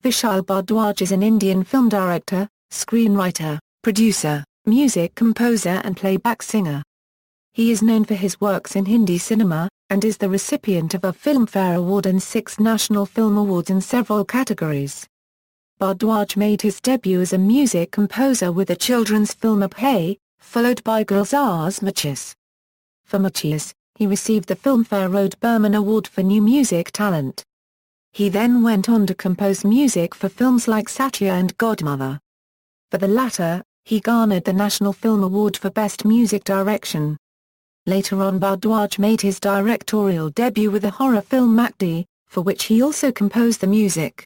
Vishal Bhardwaj is an Indian film director, screenwriter, producer, music composer and playback singer. He is known for his works in Hindi cinema, and is the recipient of a Filmfare Award and 6 National Film Awards in several categories. Bhardwaj made his debut as a music composer with the children's film Abhay, followed by Gulzar's Maachis. For Maachis, he received the Filmfare RD Burman Award for New Music Talent. He then went on to compose music for films like Satya and Godmother. For the latter, he garnered the National Film Award for Best Music Direction. Later on, Bhardwaj made his directorial debut with the horror film Makdee, for which he also composed the music.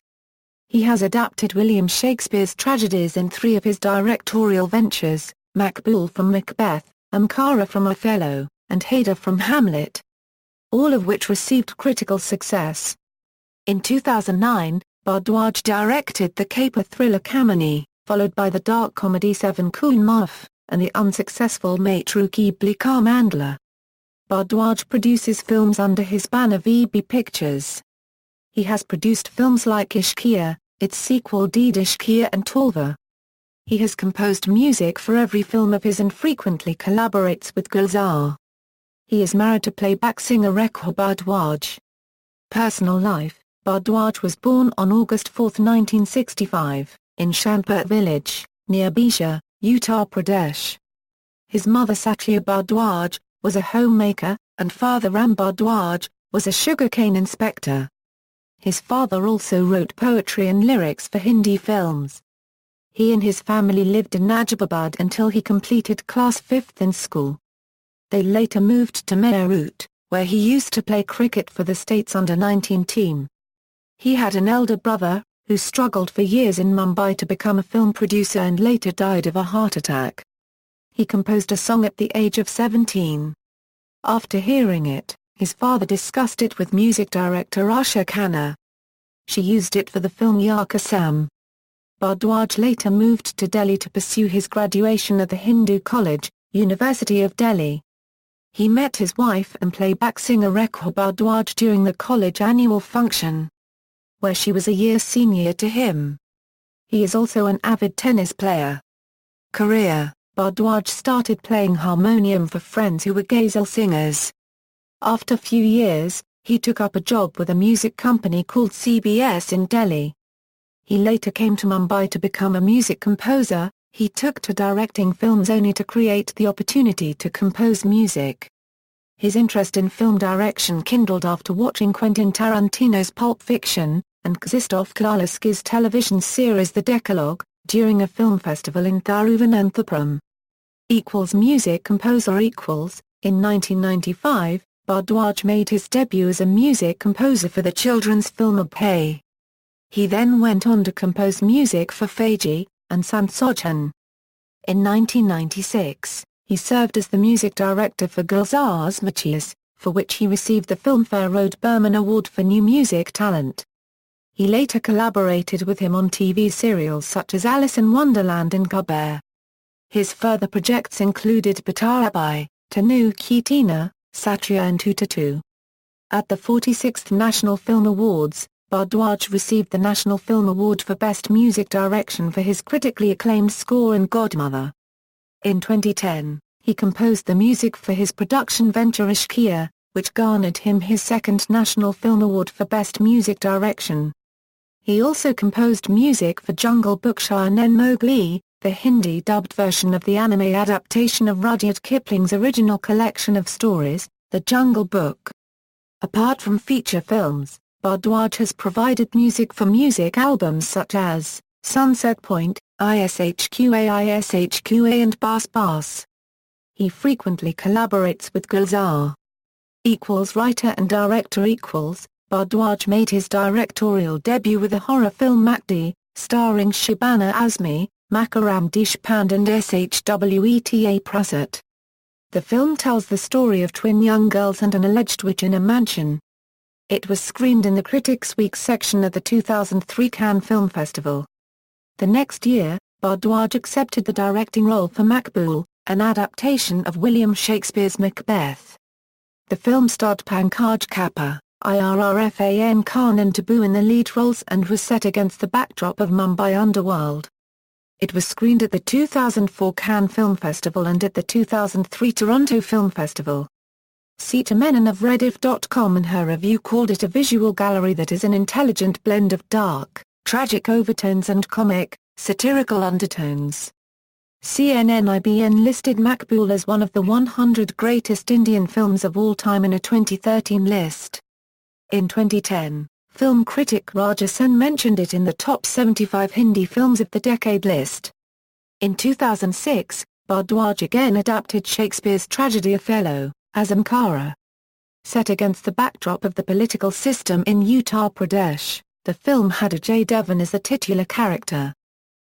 He has adapted William Shakespeare's tragedies in 3 of his directorial ventures, Maqbool from Macbeth, Omkara from Othello, and Haider from Hamlet, all of which received critical success. In 2009, Bhardwaj directed the caper thriller Kaminey, followed by the dark comedy 7 Khoon Maaf, and the unsuccessful Matru Bijlee Mandola. Bhardwaj produces films under his banner VB Pictures. He has produced films like Ishqiya, its sequel Deed Ishqiya and Tolva. He has composed music for every film of his and frequently collaborates with Gulzar. He is married to playback singer Vishal Bhardwaj. Personal life: Bhardwaj was born on August 4, 1965, in Shanpur village, near Bijlee, Uttar Pradesh. His mother Satya Bhardwaj was a homemaker, and father Ram Bhardwaj was a sugarcane inspector. His father also wrote poetry and lyrics for Hindi films. He and his family lived in Najibabad until he completed class 5th in school. They later moved to Meerut, where he used to play cricket for the state's under-19 team. He had an elder brother, who struggled for years in Mumbai to become a film producer and later died of a heart attack. He composed a song at the age of 17. After hearing it, his father discussed it with music director Asha Khanna. She used it for the film Ya Kasam. Bhardwaj later moved to Delhi to pursue his graduation at the Hindu College, University of Delhi. He met his wife and playback singer Vishal Bhardwaj during the college annual function, where she was a year senior to him. He is also an avid tennis player. Career: Bhardwaj started playing harmonium for friends who were ghazal singers. After few years, he took up a job with a music company called CBS in Delhi. He later came to Mumbai to become a music composer. He took to directing films only to create the opportunity to compose music. His interest in film direction kindled after watching Quentin Tarantino's Pulp Fiction, and Krzysztof Kieślowski's television series The Decalogue, during a film festival in Thiruvananthapuram. Music composer In 1995, Bhardwaj made his debut as a music composer for the children's film Abhay. He then went on to compose music for Fauji and Sansojhan. In 1996, he served as the music director for Gulzar's Maachis, for which he received the Filmfare RD Burman Award for New Music Talent. He later collaborated with him on TV serials such as Alice in Wonderland and Gulzar. His further projects included Bata Abhay, Tanu Ki Tina, Satya and Tutatu. At the 46th National Film Awards, Bhardwaj received the National Film Award for Best Music Direction for his critically acclaimed score in Godmother. In 2010, he composed the music for his production venture Ishqiya, which garnered him his 2nd National Film Award for Best Music Direction. He also composed music for Jungle Book and Mowgli, the Hindi-dubbed version of the anime adaptation of Rudyard Kipling's original collection of stories, The Jungle Book. Apart from feature films, Bhardwaj has provided music for music albums such as Sunset Point, Ishqa and Baas Baas. He frequently collaborates with Gulzar. Writer and director Bhardwaj made his directorial debut with the horror film Makdee, starring Shabana Azmi, Makaram Deshpande and Shweta Prasad. The film tells the story of twin young girls and an alleged witch in a mansion. It was screened in the Critics' Week section at the 2003 Cannes Film Festival. The next year, Bhardwaj accepted the directing role for Maqbool, an adaptation of William Shakespeare's Macbeth. The film starred Pankaj Kapoor, Irfan Khan and Tabu in the lead roles and was set against the backdrop of Mumbai underworld. It was screened at the 2004 Cannes Film Festival and at the 2003 Toronto Film Festival. Sita Menon of Rediff.com in her review called it a visual gallery that is an intelligent blend of dark, tragic overtones and comic, satirical undertones. CNN-IBN listed Maqbool as one of the 100 greatest Indian films of all time in a 2013 list. In 2010, film critic Raja Sen mentioned it in the top 75 Hindi films of the decade list. In 2006, Bhardwaj again adapted Shakespeare's tragedy Othello, as Omkara. Set against the backdrop of the political system in Uttar Pradesh, the film had Ajay Devgan as the titular character.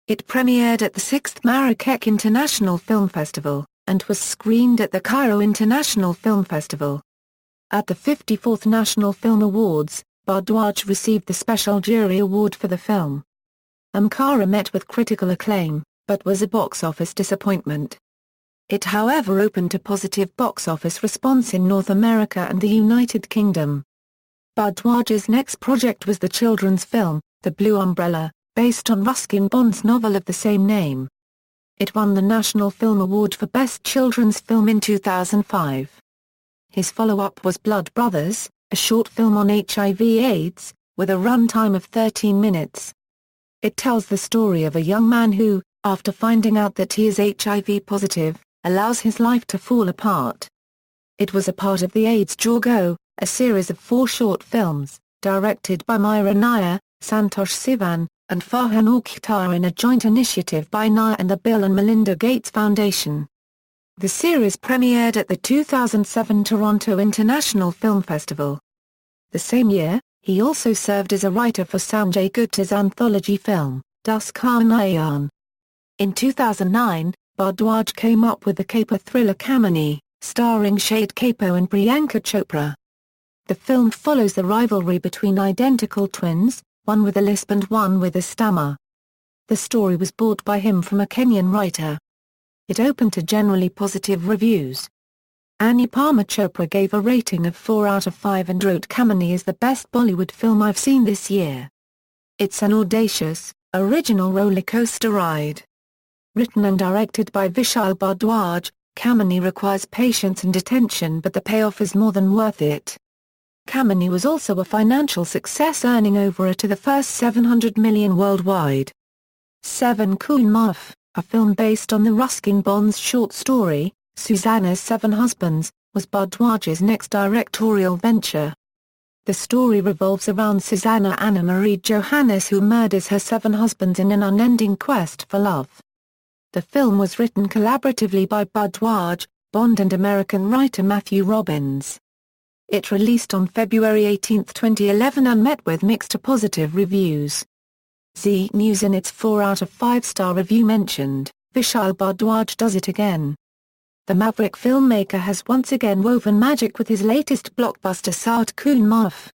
It premiered at the 6th Marrakech International Film Festival, and was screened at the Cairo International Film Festival. At the 54th National Film Awards, Bhardwaj received the Special Jury Award for the film. Omkara met with critical acclaim, but was a box office disappointment. It however opened to positive box office response in North America and the United Kingdom. Bhardwaj's next project was the children's film, The Blue Umbrella, based on Ruskin Bond's novel of the same name. It won the National Film Award for Best Children's Film in 2005. His follow-up was Blood Brothers, a short film on HIV/AIDS, with a runtime of 13 minutes. It tells the story of a young man who, after finding out that he is HIV positive, allows his life to fall apart. It was a part of the AIDS Jorgo, a series of 4 short films, directed by Myra Nair, Santosh Sivan, and Farhan Akhtar in a joint initiative by Nair and the Bill and Melinda Gates Foundation. The series premiered at the 2007 Toronto International Film Festival. The same year, he also served as a writer for Sanjay Gupta's anthology film, Das Kaminey. In 2009, Bhardwaj came up with the caper thriller Kaminey, starring Shahid Kapoor and Priyanka Chopra. The film follows the rivalry between identical twins, one with a lisp and one with a stammer. The story was bought by him from a Kenyan writer. It opened to generally positive reviews. Anupama Chopra gave a rating of 4 out of 5 and wrote Kaminey is the best Bollywood film I've seen this year. It's an audacious, original rollercoaster ride. Written and directed by Vishal Bhardwaj, Kaminey requires patience and attention but the payoff is more than worth it. Kaminey was also a financial success, earning over to the first 700 million worldwide. 7 Khoon Maaf, a film based on the Ruskin Bond's short story, Susanna's Seven Husbands, was Bhardwaj's next directorial venture. The story revolves around Susanna Anna Marie Johannes, who murders her 7 husbands in an unending quest for love. The film was written collaboratively by Bhardwaj, Bond and American writer Matthew Robbins. It released on February 18, 2011 and met with mixed to positive reviews. Z News in its 4 out of 5-star review mentioned, Vishal Bhardwaj does it again. The maverick filmmaker has once again woven magic with his latest blockbuster Sat Khoon Maaf.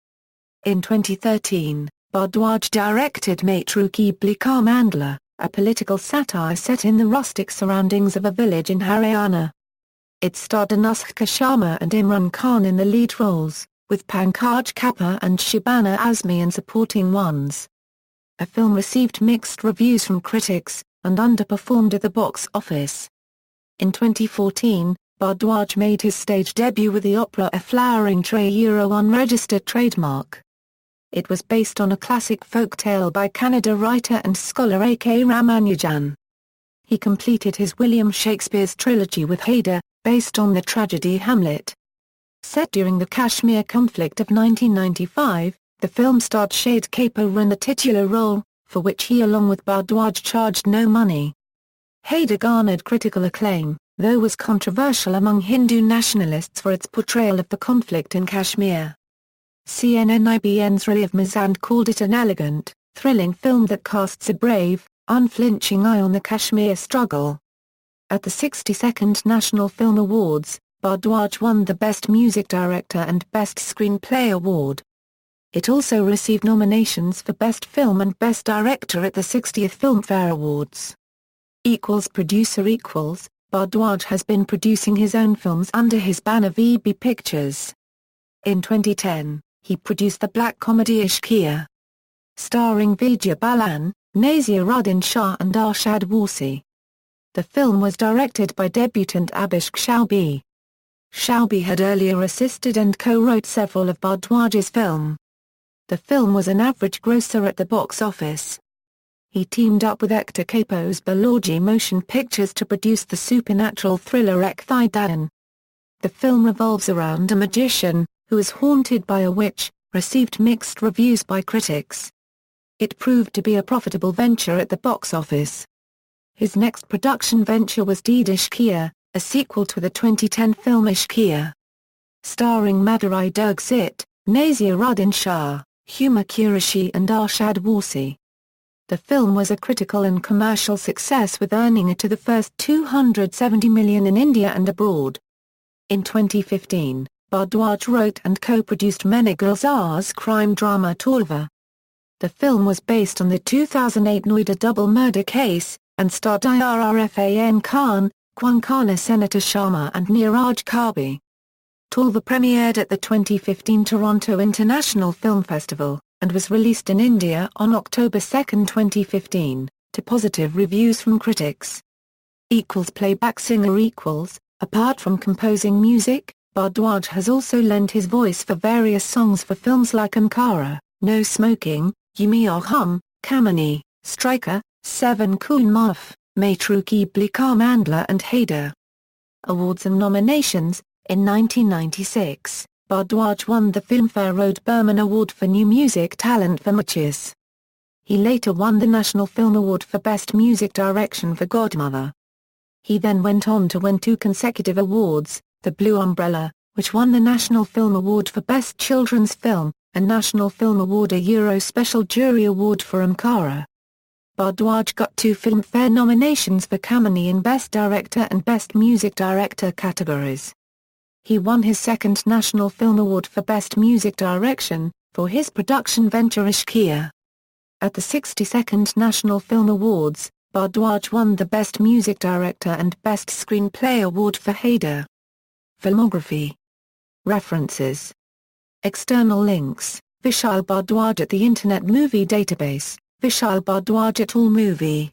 In 2013, Bhardwaj directed Matru Ki Bijlee Ka Mandola, a political satire set in the rustic surroundings of a village in Haryana. It starred Anushka Sharma and Imran Khan in the lead roles, with Pankaj Kapoor and Shabana Azmi in supporting ones. The film received mixed reviews from critics, and underperformed at the box office. In 2014, Bhardwaj made his stage debut with the opera A Flowering Tree unregistered trademark. It was based on a classic folk tale by Kannada writer and scholar A.K. Ramanujan. He completed his William Shakespeare's trilogy with Haider, based on the tragedy Hamlet. Set during the Kashmir conflict of 1995, the film starred Shahid Kapoor in the titular role, for which he along with Bhardwaj charged no money. Haider garnered critical acclaim, though was controversial among Hindu nationalists for its portrayal of the conflict in Kashmir. CNN-IBN's Rajiv Mazand called it an elegant, thrilling film that casts a brave, unflinching eye on the Kashmir struggle. At the 62nd National Film Awards, Bhardwaj won the Best Music Director and Best Screenplay award. It also received nominations for Best Film and Best Director at the 60th Filmfare Awards. Producer Bhardwaj has been producing his own films under his banner VB Pictures. In 2010, He produced the black comedy Ishqiya, starring Vijay Balan, Naseeruddin Shah and Arshad Warsi. The film was directed by debutant Abhishek Chaubey. Chaubey had earlier assisted and co-wrote several of Bhardwaj's films. The film was an average grosser at the box office. He teamed up with Hector Capo's Balaji Motion Pictures to produce the supernatural thriller Ek Thai Dayan. The film revolves around a magician, who is haunted by a witch, received mixed reviews by critics. It proved to be a profitable venture at the box office. His next production venture was Deed Ishqiya, a sequel to the 2010 film Ishqiya. Starring Madurai Durgzit, Naseeruddin Shah, Huma Qureshi and Arshad Warsi. The film was a critical and commercial success with earning it to the first 270 million in India and abroad. In 2015, Bhardwaj wrote and co-produced Gulzar's crime drama Talva. The film was based on the 2008 Noida double murder case, and starred Irrfan Khan, Kwankana Senator Sharma and Neeraj Karbi. Talva premiered at the 2015 Toronto International Film Festival, and was released in India on October 2, 2015, to positive reviews from critics. Playback singer. Apart from composing music, Bhardwaj has also lent his voice for various songs for films like Omkara, No Smoking, Yumi Aur Hum, Kaminey, Striker, Seven Khoon Maaf, Matru Bijlee Mandla and Haider. Awards and nominations. In 1996, Bhardwaj won the Filmfare RD Burman Award for New Music Talent for Maachis. He later won the National Film Award for Best Music Direction for Godmother. He then went on to win 2 consecutive awards, the Blue Umbrella, which won the National Film Award for Best Children's Film, and National Film Award a Euro Special Jury Award for Omkara. Bhardwaj got 2 Filmfare nominations for Kaminey in Best Director and Best Music Director categories. He won his second National Film Award for Best Music Direction, for his production venture Ishqiya. At the 62nd National Film Awards, Bhardwaj won the Best Music Director and Best Screenplay Award for Haider. Filmography. References. External links. Vishal Bhardwaj at the Internet Movie Database, Vishal Bhardwaj et al. Movie.